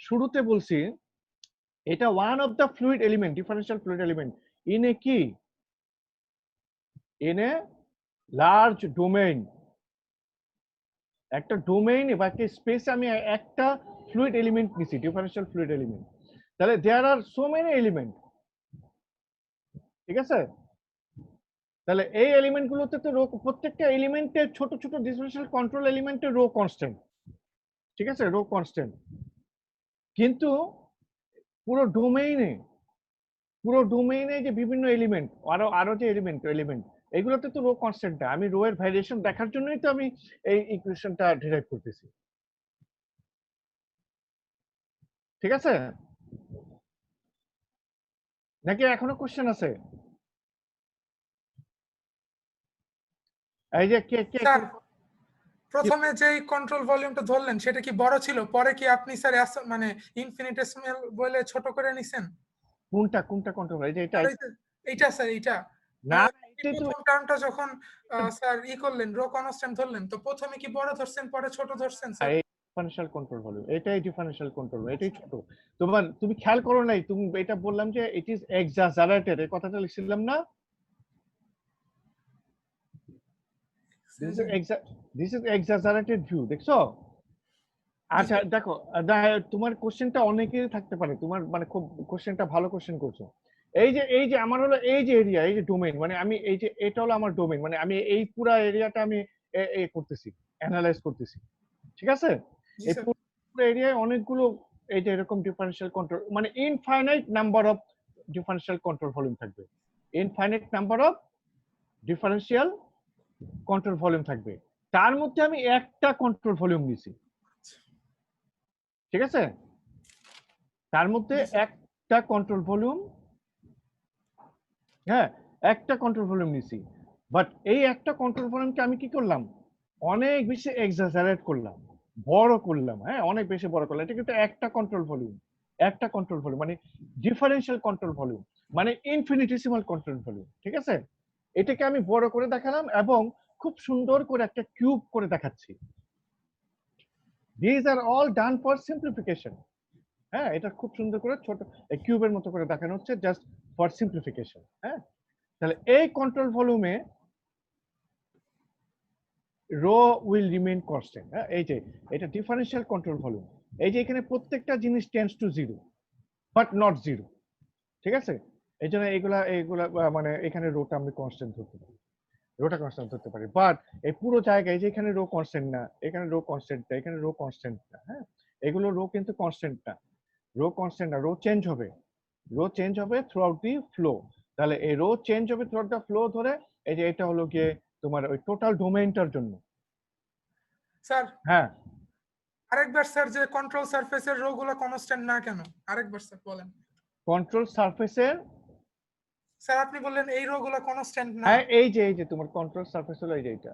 শুরুতে বলছি এটা one of the fluid element, differential fluid element in a কি, ইন এ লার্জ ডোমেইন, একটা ডোমেইন বা একটা স্পেসে আমি একটা ফ্লুইড এলিমেন্ট নিছি, ডিফারেন্সিয়াল ফ্লুইড এলিমেন্ট, তাহলে দেয়ার আর সো মেনি এলিমেন্ট, ঠিক আছে। তাহলে এই এলিমেন্ট গুলোতে তো রো, প্রত্যেকটা এলিমেন্টের ছোট ছোট ডিফারেন্সিয়াল কন্ট্রোল এলিমেন্টের রো কনস্ট্যান্ট, ঠিক আছে, রো কনস্ট্যান্ট। কিন্তু পুরো ডোমেইনে যে বিভিন্ন এলিমেন্ট, আরো যে এলিমেন্ট এগুলোতে তো রো কনস্ট্যান্ট না। আমি রো এর ভ্যারিয়েশন দেখার জন্যই তো আমি এই ইকুয়েশনটা ডিরাইভ করতেছি, ঠিক আছে? নাকি এখনো কোশ্চেন আছে? এই যে কে কে স্যার প্রথমে যেই কন্ট্রোল ভলিউমটা ধরলেন সেটা কি বড় ছিল, পরে কি আপনি স্যার মানে ইনফিনিটেসিমাল বলে ছোট করে নিছেন? কোনটা কন্ট্রোল, এই যে এটা আর এইটা স্যার এইটা না, এই প্রথম টার্মটা যখন স্যার করলেন রো কনস্ট্যান্ট ধরলেন, তো প্রথমে কি বড় ধরছেন পরে ছোট ধরছেন স্যার? এই ডিফারেনশিয়াল কন্ট্রোল ভলিউম, এটাই ডিফারেনশিয়াল কন্ট্রোল, এটাই ছোট। তুমি খেয়াল করো নাই, তুমি এটা বললাম যে ইট ইজ এক্সাজারেটেড, এই কথাটা লিখছিলাম না? দিস ইজ এক্সাজারেটেড ভিউ, দেখছো? আচ্ছা দেখো, তোমার কোশ্চেনটা অনেকেরই থাকতে পারে, তোমার মানে খুব কোশ্চেনটা ভালো কোশ্চেন করছো। এই যে আমার হলো এই যে এরিয়া, এই যে ডোমেইন, মানে আমি এই যে এটা হলো আমার ডোমেইন, মানে আমি এই পুরো এরিয়াটা আমি করতেছি, অ্যানালাইজ করতেছি, ঠিক আছে? এই পুরো এরিয়ায় অনেকগুলো এই যে এরকম ডিফারেনশিয়াল কন্ট্রোল, মানে infinite number of differential control volume থাকবে, infinite number of differential control volume থাকবে। তার মধ্যে আমি একটা কন্ট্রোল ভলিউম নিছি, ঠিক আছে? তার মধ্যে একটা কন্ট্রোল ভলিউম, হ্যাঁ, একটা কন্ট্রোল ভলিউম নিছি। বাট এই একটা কন্ট্রোল ভলিউমকে আমি কি করলাম, অনেক বেশি এক্সাজারেট করলাম, বড় করলাম, হ্যাঁ, অনেক বেশি বড় করলাম। এটা কিন্তু একটা কন্ট্রোল ভলিউম, একটা কন্ট্রোল ভলিউম মানে ডিফারেনশিয়াল কন্ট্রোল ভলিউম, মানে ইনফিনিটেসিমাল কন্ট্রোল ভলিউম, ঠিক আছে? এটাকে আমি বড় করে দেখালাম এবং খুব সুন্দর করে একটা কিউব করে দেখাচ্ছি। This are all done for simplification. হ্যাঁ, এটা খুব সুন্দর করে ছোট কিউবের মতো করে দেখানো হচ্ছে, জাস্ট ফর সিম্পলিফিকেশন। হ্যাঁ, তাহলে এই কন্ট্রোল ভলিউমে রো উইল রিমেইন কনস্ট্যান্ট। হ্যাঁ, এই যে এটা ডিফারেনশিয়াল কন্ট্রোল ভলিউম, এই যে এখানে প্রত্যেকটা জিনিস tends to zero but not zero, ঠিক আছে? এই জন্য এইগুলা মানে এখানে রোটা আমি কনস্ট্যান্ট ধরতে পারি, রোটা কনস্ট্যান্ট ধরতে পারি। বাট এই পুরো জায়গায় যে এখানে রো কনস্ট্যান্ট না, এখানে রো কনস্ট্যান্ট না, এখানে রো কনস্ট্যান্ট না, হ্যাঁ, এগুলো রো কিন্তু কনস্ট্যান্ট না, রো কনস্ট্যান্ট না, রো চেঞ্জ হবে, রো চেঞ্জ হবে থ্রু আউট দি ফ্লো। তাহলে এই রো চেঞ্জ হবে থ্রু আউট দ্য ফ্লো ধরে, এই যে এটা হলো গিয়ে তোমার ওই টোটাল ডোমেইনটার জন্য। স্যার হ্যাঁ, আরেকবার স্যার, যে কন্ট্রোল সারফেসের রো গুলো কনস্ট্যান্ট না কেন, আরেকবার স্যার বলেন। কন্ট্রোল সারফেসের, স্যার আপনি বললেন এই রো গুলো কনস্ট্যান্ট না। হ্যাঁ, এই যে তোমার কন্ট্রোল সারফেস হলো এই যে এটা,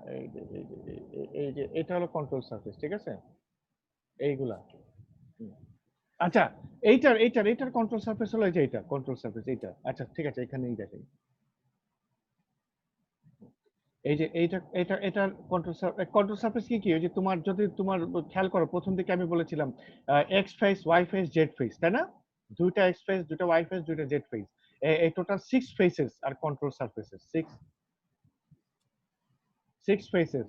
এই যে এটা হলো কন্ট্রোল সারফেস, ঠিক আছে? এইগুলা, আচ্ছা, এইটার কন্ট্রোল সারফেস হলো এই যে এটা কন্ট্রোল সারফেস, এইটা। আচ্ছা ঠিক আছে, এখানেই দেখাই, এই যে এটার কন্ট্রোল সারফেস কি ওই যে তোমার, যদি তোমার খেয়াল করো প্রথম দিকে আমি বলেছিলাম X face, Y face, Z face, তাই না? দুইটা এক্স ফেস, দুইটা ওয়াই ফেস, দুইটা জেড ফেস, এই টোটাল 6 ফেসেস আর control surfaces, 6 faces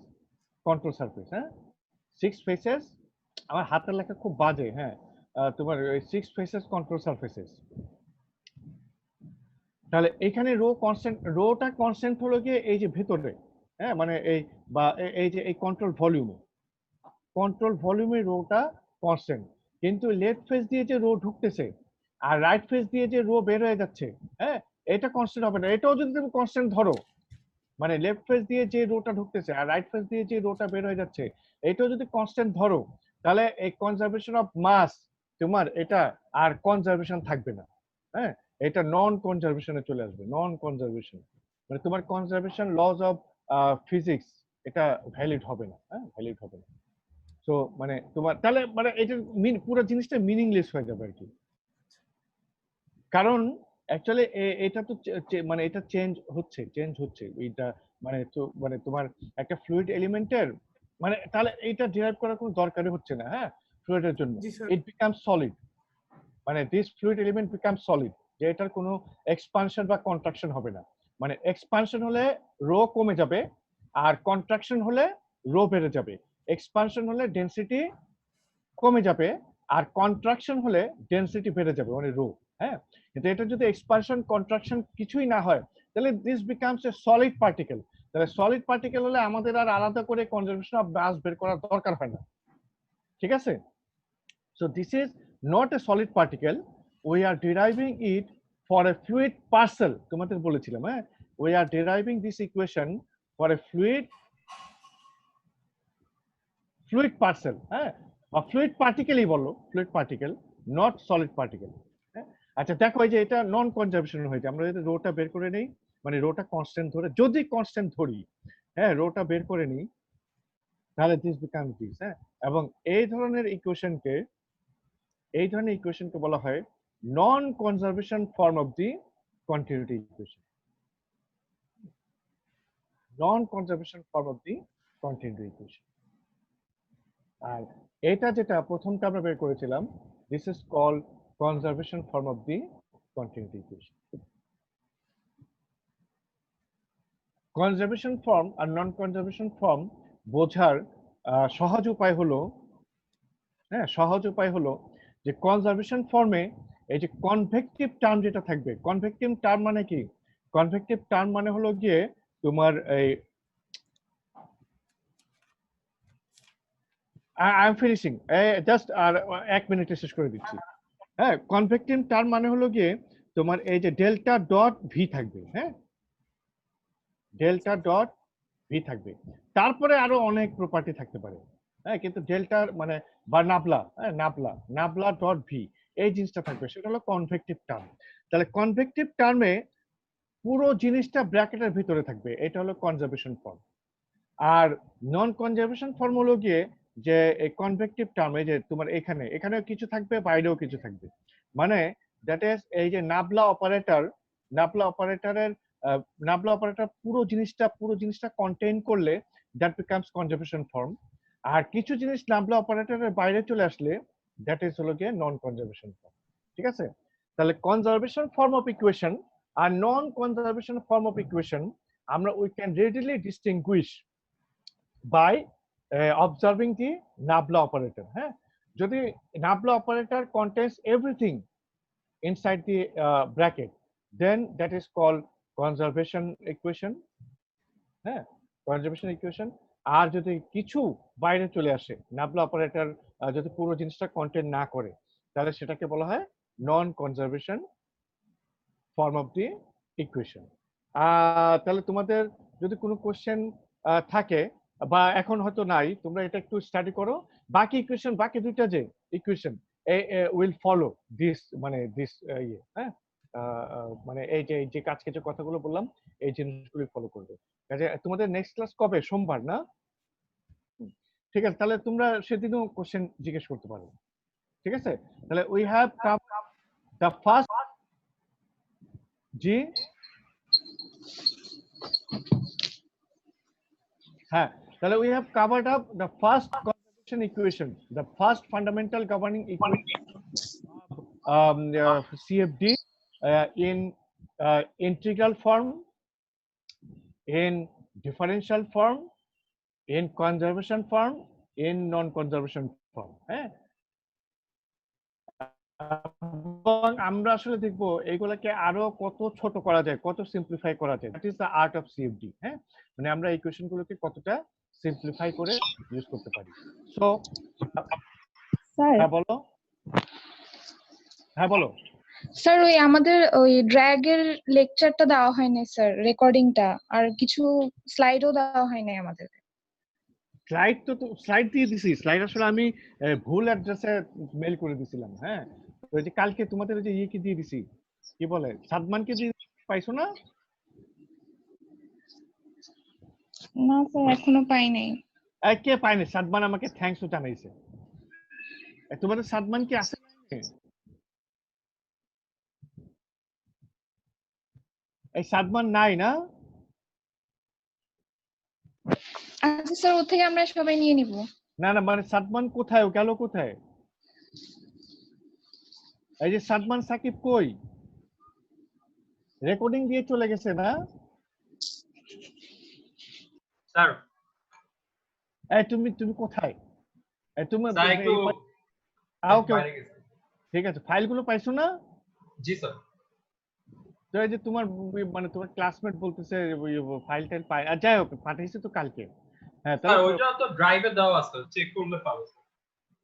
control surface. হ্যাঁ, 6 ফেসেস, আমার হাতের লেখা খুব বাজে, হ্যাঁ, তোমার 6 ফেসেস কন্ট্রোল সারফেসেস। তাহলে এখানে রোটা কনস্ট্যান্ট হলো গিয়ে এই যে ভেতরে, হ্যাঁ, মানে এই বা এই যে এই কন্ট্রোল ভলিউমে রোটা কনস্ট্যান্ট, কিন্তু লেফট ফেস দিয়ে যে রো ঢুকতেছে আর রাইট ফেস দিয়ে যে রো বের হয়ে যাচ্ছে, হ্যাঁ, এটা কনস্ট্যান্ট হবে না। এটাও যদি তুমি কনস্ট্যান্ট ধরো, মানে লেফট ফেস দিয়ে যে রোটা ঢুকতেছে আর রাইট ফেস দিয়ে যে রোটা বের হয়ে যাচ্ছে, এটাও যদি কনস্ট্যান্ট ধরো, তাহলে এই কনজারভেশন অফ মাস তোমার এটা আর কনজারভেশন থাকবে না। হ্যাঁ, এটা নন কনজারভেশনে চলে আসবে, নন কনজারভেশন, মানে তোমার কনজারভেশন লজ অফ ফিজিক্স এটা ভ্যালিড হবে না, হ্যাঁ, ভ্যালিড হবে না। সো মানে তোমার তাহলে মানে এটা পুরো জিনিসটা মিনিংলেস হয়ে যাবে আর কি, কারণ অ্যাকচুয়ালি এটা তো মানে এটা চেঞ্জ হচ্ছে এটা, মানে তোমার একটা ফ্লুইড এলিমেন্টের, মানে তাহলে এটা ডিরাইভ করার কোনো দরকারই হচ্ছে না, হ্যাঁ, ফ্লুইডের জন্য ইট বিকাম সলিড, মানে this fluid element become solid, যে এটার কোনো এক্সপানশন বা কন্ট্রাকশন হবে না। মানে এক্সপানশন হলে রো কমে যাবে আর কন্ট্রাকশন হলে রো বেড়ে যাবে, এক্সপানশন হলে ডেনসিটি কমে যাবে আর কন্ট্রাকশন হলে ডেনসিটি বেড়ে যাবে, মানে রো। হ্যাঁ, কিন্তু এটা যদি এক্সপানশন কন্ট্রাকশন কিছুই না হয়, তাহলে this becomes a solid particle. তাহলে সলিড পার্টিকেল হলে আমাদের আর আলাদা করে কনজারভেশন অফ মাস বের করার দরকার হয় না, ঠিক আছে? So this is not a solid particle, we are ডিরাইভিং it for a fluid parcel. তোমাদের বলেছিলাম, হ্যাঁ, we are ডিরাইভিং this equation for a fluid parcel, হ্যাঁ, বা ফ্লুইড পার্টিকেলই বলো, fluid particle, not solid particle. আচ্ছা দেখো, এই যে এটা নন কনজারভেশন হয়েছে, আমরা যদি রোটা বের করে নেই, মানে রোটা কনস্ট্যান্ট ধরে, যদি কনস্ট্যান্ট ধরি, হ্যাঁ, রোটা বের করে নিই, তাহলে দিস বিকাম দিস, হ্যাঁ। এবং এই ধরনের ইকুয়েশনকে বলা হয় non conservation form of the continuity equation, non conservation form of the continuity equation. আর এটা যেটা প্রথমটা আমরা বের করেছিলাম, this is called conservation form of the continuity equation. Conservation form আর নন কনজারভেশন ফর্ম বোঝার সহজ উপায় হলো, হ্যাঁ, সহজ উপায় হলো যে কনজারভেশন ফর্মে এই যে কনভেক্টিভ টার্ম যেটা থাকবে, কনভেক্টিভ টার্ম মানে কি? কনভেক্টিভ টার্ম মানে হলো গিয়ে তোমার এই, আই এম ফিনিশিং, জাস্ট আর 1 মিনিটে শেষ করে দিচ্ছি। হ্যাঁ, কনভেক্টিভ টার্ম মানে হলো গিয়ে তোমার এই যে ডেল্টা ডট ভি থাকবে, হ্যাঁ, ডেল্টা ডট ভি থাকবে, তারপরে আরো অনেক প্রপার্টি থাকতে পারে, হ্যাঁ, কিন্তু ডেল্টার মানে বা নাবলা, হ্যাঁ, নাবলা ডট ভি, এই জিনিসটা থাকবে, সেটা হলো কনভেক্টিভ টার্ম। তাহলে কনভেক্টিভ টার্মে পুরো জিনিসটা ব্র্যাকেটের ভিতরে থাকবে, এটা হলো কনজারভেশন ফর্ম। আর নন কনজারভেশন ফর্ম হলো গিয়ে যে এই কনভেক্টিভ টার্ম, এই যে তোমার এখানেও কিছু থাকবে, বাইরেও কিছু থাকবে, মানে দ্যাট ইজ এই যে নাবলা অপারেটর পুরো জিনিসটা কন্টেইন করলে দ্যাট বিকামস কনজারভেশন ফর্ম। আর কিছু জিনিস নাবলা অপারেটরের বাইরে চলে আসলে দ্যাট ইজ হলো গিয়ে নন কনজারভেশন ফর্ম, ঠিক আছে? তাহলে কনজারভেশন ফর্ম অফ ইকুয়েশন আর non conservation form of equation আমরা we can readily distinguish by observing the Nabla operator. হ্যাঁ, যদি Nabla operator contains everything inside the bracket, then that is called conservation equation. হ্যাঁ, conservation equation। আর যদি কিছু বাইরে চলে আসে, Nabla operator যদি পুরো জিনিসটা কন্টেন না করে, তাহলে সেটাকে বলা হয় non conservation form of the equation. তাহলে তোমাদের যদি কোনো কোশ্চেন থাকে বা এখন হয়তো নাই, তোমরা এটা একটু স্টাডি করো, বাকি ইকুয়েশন, বাকি দুইটা যে ইকুয়েশন উইল ফলো দিস, মানে দিস ইয়ে, হ্যাঁ, মানে এই যে আজকে যে কথাগুলো বললাম এই জিনিসগুলো ফলো করবে। কাজে তোমাদের নেক্সট ক্লাস কবে? সোমবার না? ঠিক আছে, তাহলে তোমরা সেদিনও কোশ্চেন জিজ্ঞেস করতে পারো, ঠিক আছে? তাহলে we have come the first, জি হ্যাঁ, তাহলে we have covered up the first conservation equation, the first fundamental governing equation of CFD in integral form, in differential form, in conservation form, in non-conservation form, হ্যাঁ। এবং আমরা আসলে দেখবো এইগুলাকে আরো কত ছোট করা যায়, কত সিম্পলিফাই করা যায়, that is the art of CFD. হ্যাঁ, মানে আমরা এই কোয়েশ্চেনগুলোকে কতটা সিম্পলিফাই করে ইউজ করতে পারি। সো হ্যাঁ বলো, হ্যাঁ বলো। স্যার ওই আমাদের ওই ড্র্যাগের লেকচারটা দেওয়া হয়নি স্যার, রেকর্ডিংটা, আর কিছু স্লাইডও দেওয়া হয়নি আমাদের। স্লাইড দিয়ে দিছি, স্লাইড আসলে আমি ভুল অ্যাড্রেসে মেল করে দিছিলাম। হ্যাঁ, ওই যে কালকে তোমাদের ওই যে ইয়ে কি দিয়ে দিছি, কি বলে, সাদমানকে দিয়ে পাইছো না? না স্যার, এখনো পাই নাই। কে পায়নি? সাদমান আমাকে থ্যাঙ্কস জানাইছে। তোমাদের সাদমান কি আছে? এই সাদমান নাই না? আচ্ছা স্যার, ওর থেকে আমরা সবাই নিয়ে নিব। না না, মানে সাদমান কোথায়, ও গেল কোথায়? এই যে সাদমান সাকিব কই? রেকর্ডিং দিয়ে চলে গেছে না? স্যার এই তুমি কোথায়? এই তুমি স্যার একটু ওকে, বাইরে গেছি। ঠিক আছে, ফাইলগুলো পাইছো না? জি স্যার। তো এই যে তোমার মানে তোমার ক্লাসমেট বলতেছে ফাইল টাইল পায়, আর যাই হোক পাঠাইছে তো কালকে। হ্যাঁ স্যার তাহলে ওইটা তো ড্রাইভে দেওয়া আছে, চেক করলে পাবো।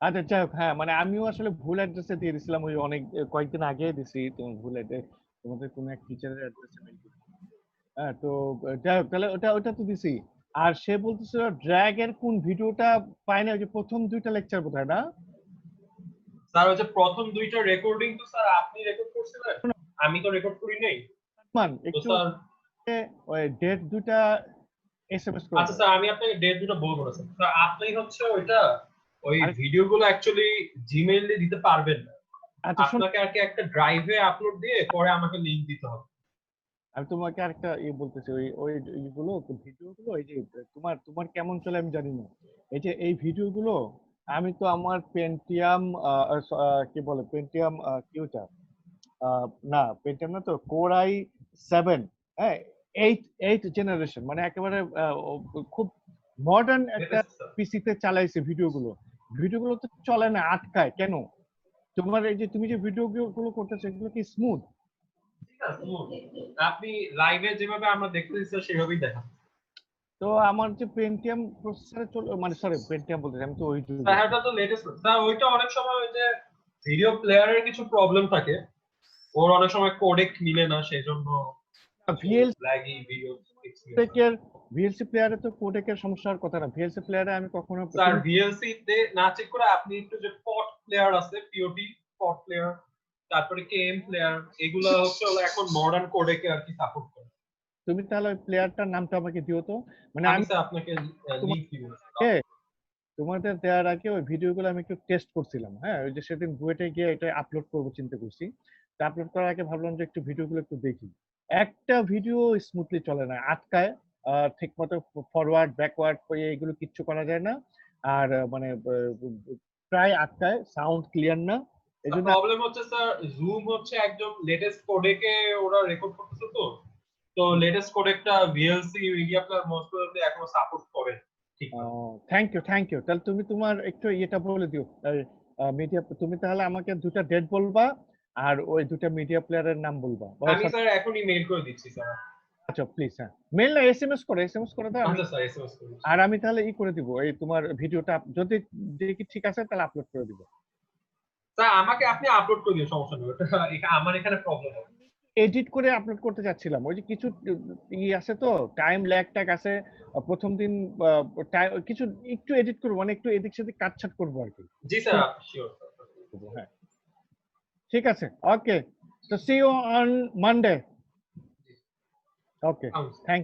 আচ্ছা যাই হোক, হ্যাঁ মানে আমিও আসলে ভুল অ্যাড্রেসে দিয়ে দিছিলাম, ওই অনেক কয়েকদিন আগে দিছি তোমার ভুল অ্যাড্রেস, তোমাদের কোনো এক টিচারের অ্যাড্রেসে মেইল দিছি। হ্যাঁ তো যাই হোক, তাহলে ওটা ওটা তো দিছি। আর সে বলতেছিল ড্র্যাগ এর কোন ভিডিওটা পায় না, ওই যে প্রথম 2টা লেকচার বোধহয় না? স্যার ওই যে প্রথম 2টা রেকর্ডিং তো স্যার আপনি রেকর্ড করছিলেন, আমি তো রেকর্ড করি নাই। মান তো একটু স্যার ওই ডেট 2টা এসএমএস করে আচ্ছা দাও। স্যার আমি আপনাকে ডেট দুটো বলবো না স্যার। স্যার আপনি হচ্ছে ওইটা ওই আরে- ভিডিওগুলো অ্যাকচুয়ালি জিমেইলে দিতে পারবেন না, আচ্ছা শোনো, আপনাকে আর কি একটা ড্রাইভে আপলোড দিয়ে পরে আমাকে লিংক দিতে হবে। আমি তোমাকে আরেকটা বলতেছি, ওই ওই এইগুলো ভিডিওগুলো, এই যে তোমার তোমার কেমন চলে আমি জানি না, এই যে এই ভিডিওগুলো আমি তো আমার পেন্টিয়াম কি বলে পেন্টিয়াম কি ওটা না পেন্টিয়াম না তো কোর i7, হ্যাঁ 8 জেনারেশন, মানে একেবারে খুব মডার্ন একটা দেখেছেন স্যার? পিসিতে চালাইছে ভিডিওগুলো। ভিডিওগুলো তো চলে না, আটকায় কেন? তোমার এই যে তুমি যে ভিডিও গুলো করতেছো এগুলো কি স্মুথ? ঠিক আছে, আপনি লাইভে যেভাবে আমরা দেখতেছি স্যার সেভাবেই দেখান। তো আমার যে পেন্টিয়াম প্রসেসরে চলে, মানে সরি পেন্টিয়াম বলতে আমি তো ওই স্যার এটা তো লেটেস্ট স্যার, ওইটা অনেক সময় ওই যে ভিডিও প্লেয়ারের কিছু প্রবলেম থাকে, ওর অনেক সময় কোডেক মিলে না, সেজন্য ভিএলসি ল্যাগি ভিডিও এক্সপেরিয়েন্স। কোডেকের, ভিএলসি প্লেয়ারে তো কোডেকের সমস্যা হওয়ার কথা না, ভিএলসি প্লেয়ারে আমি কখনো স্যার ভিএলসি তে না চেক করে আপনি একটু যে পট প্লেয়ার আছে, পিওটি পট প্লেয়ার, তারপরে কেএম প্লেয়ার, এগুলো হচ্ছে হলো এখন মডার্ন কোডেকে আর কি সাপোর্ট করে। তুমি তাহলে ওই প্লেয়ারটার নামটা আমাকে দিও তো, মানে আমি আমি স্যার আপনাকে লিংক দিব। তোমাদের দেওয়ার আগে ওই ভিডিওগুলো আমি একটু টেস্ট করছিলাম, হ্যাঁ ওই যে সেদিন বুয়েটে গিয়ে এটা আপলোড করবো চিন্তা করছি, তা আপলোড করার আগে ভাবলাম যে একটু ভিডিওগুলো একটু দেখি। একটা ভিডিও স্মুথলি চলে না, আটকায়, ঠিক মতো ফরওয়ার্ড ব্যাকওয়ার্ড এগুলো কিচ্ছু করা যায় না, আর মানে প্রায় আটকায়, সাউন্ড ক্লিয়ার না, এই জন্য প্রবলেম হচ্ছে স্যার জুম হচ্ছে একদম লেটেস্ট কোডেকে ওরা রেকর্ড করতেছে, তো তো লেটেস্ট কোডেকটা VLC media player most probably এখনো সাপোর্ট করে ঠিক না। থ্যাংক ইউ, তাহলে তুমি তোমার একটু এটা বলে দিও মিডিয়া, তুমি তাহলে আমাকে 2টা ডেট বলবা আর ওই 2টা মিডিয়া প্লেয়ারের নাম বলবা। আমি স্যার এখনই মেইল করে দিচ্ছি স্যার। আচ্ছা প্লিজ, হ্যাঁ মেল না এসএমএস করে দাও, আচ্ছা স্যার এসএমএস করে দিচ্ছি। আর আমি তাহলে করে দিব, এই তোমার ভিডিওটা যদি দেখি ঠিক আছে তাহলে আপলোড করে দিব। স্যার আমাকে আপনি আপলোড করে দিন, সমস্যা নেই, ওটা আমার এখানে প্রবলেম হবে। এডিট করে আপলোড করতে যাচ্ছিলাম, ওই যে কিছু আছে তো টাইম ল্যাগ ট্যাগ আছে, প্রথম দিন কিছু একটু এডিট করবো, মানে একটু এদিক সেদিক কাটছাট করবো আর কি। জি স্যার শিওর স্যার। হ্যাঁ ঠিক আছে, ওকে, তো see you on Monday. Okay, thank